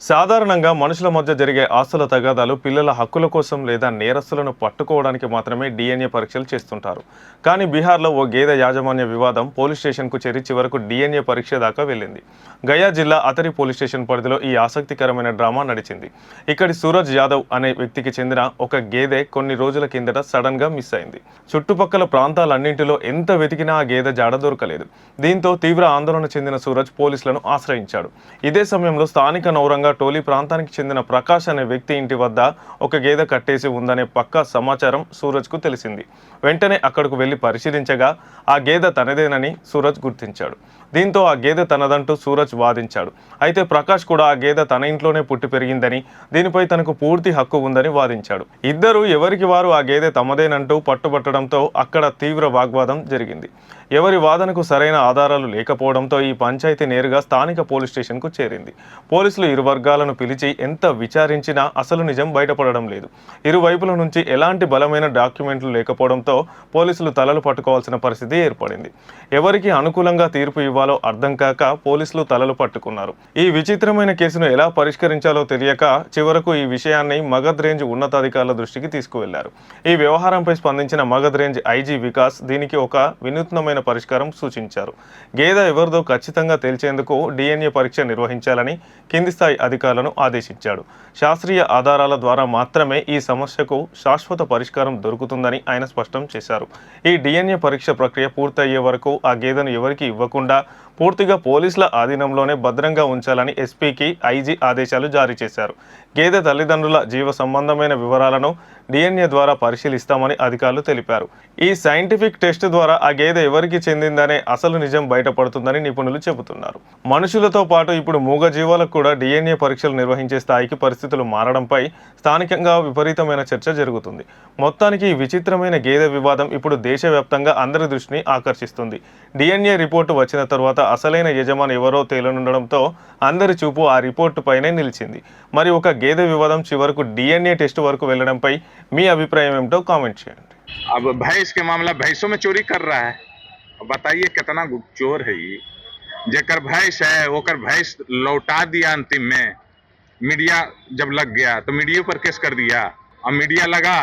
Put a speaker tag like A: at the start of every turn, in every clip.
A: సాధారణంగా మనుషుల మధ్య జరిగే ఆస్తుల తగాదాలు పిల్లల హక్కుల కోసం లేదా నేరస్తులను పట్టుకోవడానికి మాత్రమే డిఎన్ఏ పరీక్షలు చేస్తుంటారు. కానీ బీహార్లో ఓ గేదె యాజమాన్య వివాదం పోలీస్ స్టేషన్కు చేరి చివరకు డిఎన్ఏ పరీక్ష దాకా వెళ్ళింది. గయా జిల్లా అతరి పోలీస్ స్టేషన్ పరిధిలో ఈ ఆసక్తికరమైన డ్రామా నడిచింది. ఇక్కడి సూరజ్ యాదవ్ అనే వ్యక్తికి చెందిన ఒక గేదె కొన్ని రోజుల కిందట సడన్ గా మిస్ అయింది. చుట్టుపక్కల ప్రాంతాలన్నింటిలో ఎంత వెతికినా ఆ గేదె జాడ దొరకలేదు. దీంతో తీవ్ర ఆందోళన చెందిన సూరజ్ పోలీసులను ఆశ్రయించాడు. ఇదే సమయంలో స్థానిక నౌరంగా టోలీ ప్రాంతానికి చెందిన ప్రకాష్ అనే వ్యక్తి ఇంటి వద్ద ఒక గేదె కట్టేసి ఉందనే పక్కా సమాచారం సూరజ్ కు తెలిసింది. వెంటనే అక్కడకు వెళ్లి పరిశీలించగా ఆ గేదె తనదేనని సూరజ్ గుర్తించాడు. దీంతో ఆ గేదె తనదంటూ సూరజ్ వాదించాడు. అయితే ప్రకాష్ కూడా ఆ గేదె తన ఇంట్లోనే పుట్టి పెరిగిందని, దీనిపై తనకు పూర్తి హక్కు ఉందని వాదించాడు. ఇద్దరు ఎవరికి వారు ఆ గేదె తమదేనంటూ పట్టుబట్టడంతో అక్కడ తీవ్ర వాగ్వాదం జరిగింది. ఎవరి వాదనకు సరైన ఆధారాలు లేకపోవడంతో ఈ పంచాయతీ నేరుగా స్థానిక పోలీస్ స్టేషన్కు చేరింది. పోలీసులు ఇరు వర్గాలను పిలిచి ఎంత విచారించినా అసలు నిజం బయటపడడం లేదు. ఇరువైపుల నుంచి ఎలాంటి బలమైన డాక్యుమెంట్లు లేకపోవడంతో పోలీసులు తలలు పట్టుకోవాల్సిన పరిస్థితి ఏర్పడింది. ఎవరికి అనుకూలంగా తీర్పు ఇవ్వాలో అర్థం కాక పోలీసులు తలలు పట్టుకున్నారు. ఈ విచిత్రమైన కేసును ఎలా పరిష్కరించాలో తెలియక చివరకు ఈ విషయాన్ని మగధ్ రేంజ్ ఉన్నతాధికారుల దృష్టికి తీసుకువెళ్లారు. ఈ వ్యవహారంపై స్పందించిన మగధ్ రేంజ్ ఐజీ వికాస్ దీనికి ఒక వినూత్నమైన పరిష్కారం సూచించారు. గేదె ఎవరిదో ఖచ్చితంగా తేల్చేందుకు డిఎన్ఏ పరీక్ష నిర్వహించాలని కింది స్థాయి అధికారులను ఆదేశించాడు. శాస్త్రీయ ఆధారాల ద్వారా మాత్రమే ఈ సమస్యకు శాశ్వత పరిష్కారం దొరుకుతుందని ఆయన స్పష్టం చేశారు. ఈ డిఎన్ఏ పరీక్ష ప్రక్రియ పూర్తయ్యే వరకు ఆ గేదెను ఎవరికి ఇవ్వకుండా పూర్తిగా పోలీసుల ఆధీనంలోనే భద్రంగా ఉంచాలని ఎస్పీకి ఐజీ ఆదేశాలు జారీ చేశారు. గేదె తల్లిదండ్రుల జీవ సంబంధమైన వివరాలను డిఎన్ఏ ద్వారా పరిశీలిస్తామని అధికారులు తెలిపారు. ఈ సైంటిఫిక్ టెస్ట్ ద్వారా ఆ గేదె ఎవరికి చెందిందనే అసలు నిజం బయటపడుతుందని నిపుణులు చెబుతున్నారు. మనుషులతో పాటు ఇప్పుడు మూగజీవాలకు కూడా డిఎన్ఏ పరీక్షలు నిర్వహించే స్థాయికి పరిస్థితులు మారడంపై స్థానికంగా విపరీతమైన చర్చ జరుగుతుంది. మొత్తానికి ఈ విచిత్రమైన గేదె వివాదం ఇప్పుడు దేశవ్యాప్తంగా అందరి దృష్టిని ఆకర్షిస్తుంది. డిఎన్ఏ రిపోర్టు వచ్చిన తర్వాత అసలైన యజమాని ఎవరో తేలనుండడంతో అందరి చూపు ఆ రిపోర్టు పైనే నిలిచింది. మరి ఒక గేదె వివాదం చివరకు డిఎన్ఏ టెస్ట్ వరకు వెళ్లడంపై మీ అభిప్రాయం ఏమిటో కామెంట్ చేయండి.
B: अब भैंस के मामला भैंसों में चोरी कर रहा है, बताइए कितना चोर है ये। जेकर भैंस है ओकर भैंस लौटा दिया अंतिम में, मीडिया जब लग गया तो मीडिया पर केस कर दिया। अब मीडिया लगा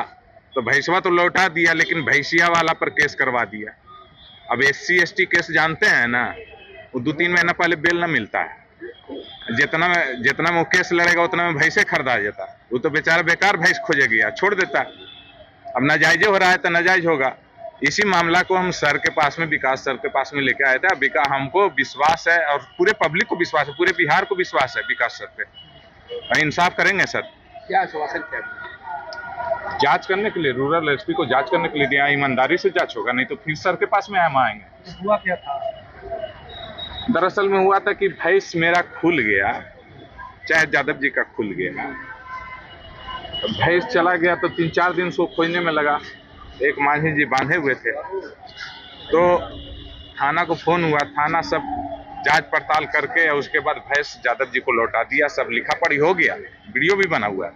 B: तो भैंसवा तो लौटा दिया लेकिन भैंसिया वाला पर केस करवा दिया। अब SC ST केस जानते हैं ना, वो 2-3 महीना पहले बेल ना मिलता है। जितना में वो केस लड़ेगा उतना में भैंसे खरीदा जाता, वो तो बेचारा बेकार भैंस खोजे गया, छोड़ देता। अब नाजायज हो रहा है तो नाजायज होगा। इसी मामला को हम सर के पास में, विकास सर के पास में लेके आए थे। विकास हमको विश्वास है और पूरे पब्लिक को विश्वास है, पूरे बिहार को विश्वास है विकास सर पे, इंसाफ करेंगे सर।
C: क्या आश्वासन क्या
B: जांच करने के लिए रूरल एसपी को जांच करने के लिए दिया, ईमानदारी से जांच होगा, नहीं तो फिर सर के पास में हम आएंगे।
C: हुआ क्या था?
B: दरअसल में हुआ था कि भैंस मेरा खुल गया, चाहे यादव जी का खुल गया। भैंस चला गया तो 3-4 दिन से खोजने में लगा। एक मांझी जी बांधे हुए थे तो थाना को फोन हुआ, थाना सब जांच पड़ताल करके उसके बाद भैंस यादव जी को लौटा दिया। सब लिखा पढ़ी हो गया, वीडियो भी बना हुआ है।